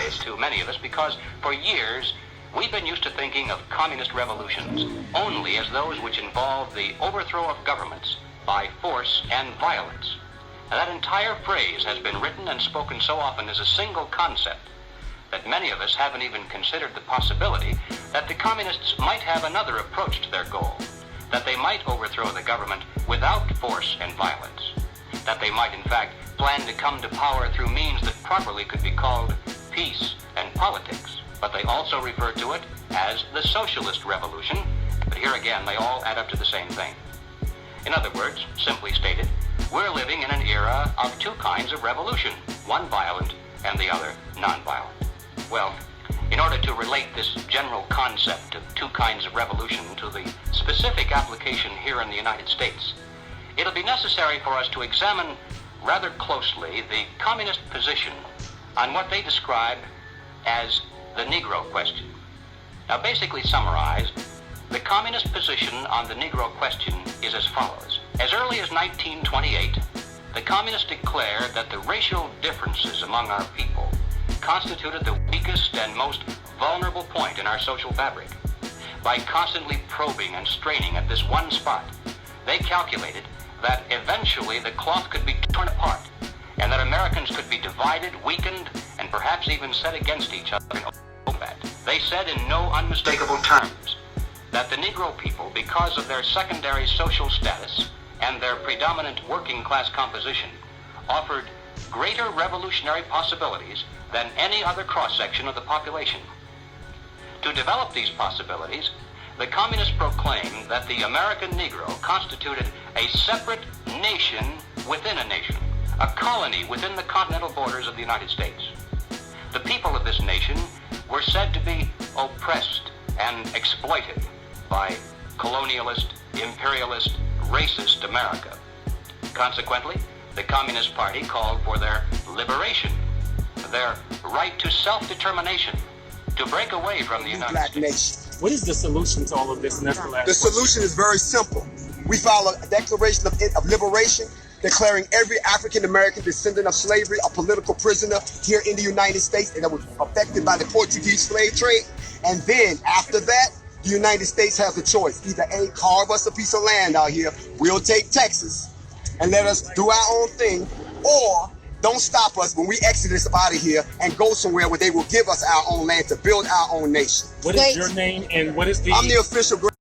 surprise to many of us because for years we've been used to thinking of communist revolutions only as those which involve the overthrow of governments by force and violence. Now, that entire phrase has been written and spoken so often as a single concept that many of us haven't even considered the possibility that the communists might have another approach to their goal, that they might overthrow the government without force and violence, that they might in fact plan to come to power through means that properly could be called peace and politics. But they also refer to it as the socialist revolution, but here again they all add up to the same thing. In other words, simply stated, we're living in an era of two kinds of revolution, one violent and the other nonviolent. Well, in order to relate this general concept of two kinds of revolution to the specific application here in the United States, it'll be necessary for us to examine rather closely the communist position on what they describe as the Negro question. Now, basically summarized, the communist position on the Negro question is as follows. As early as 1928, the communists declared that the racial differences among our people constituted the weakest and most vulnerable point in our social fabric. By constantly probing and straining at this one spot, they calculated that eventually the cloth could be torn apart and that Americans could be divided, weakened, and perhaps even set against each other in combat. They said in no unmistakable terms that the Negro people, because of their secondary social status and their predominant working class composition, offered greater revolutionary possibilities than any other cross-section of the population. To develop these possibilities, the communists proclaimed that the American Negro constituted a separate nation within a nation, a colony within the continental borders of the United States. The people of this nation were said to be oppressed and exploited by colonialist, imperialist, racist America. Consequently, the Communist Party called for their liberation, their right to self-determination, to break away from the United States. Nation. What is the solution to all of this? And that's the last The question. solution is very simple. We file a Declaration of Liberation declaring every African American descendant of slavery a political prisoner here in the United States and that was affected by the Portuguese slave trade. And then after that, the United States has a choice. Either A, carve us a piece of land out here, we'll take Texas and let us do our own thing, or don't stop us when we exit us out of here and go somewhere where they will give us our own land to build our own nation. What is your name and what is the... I'm the official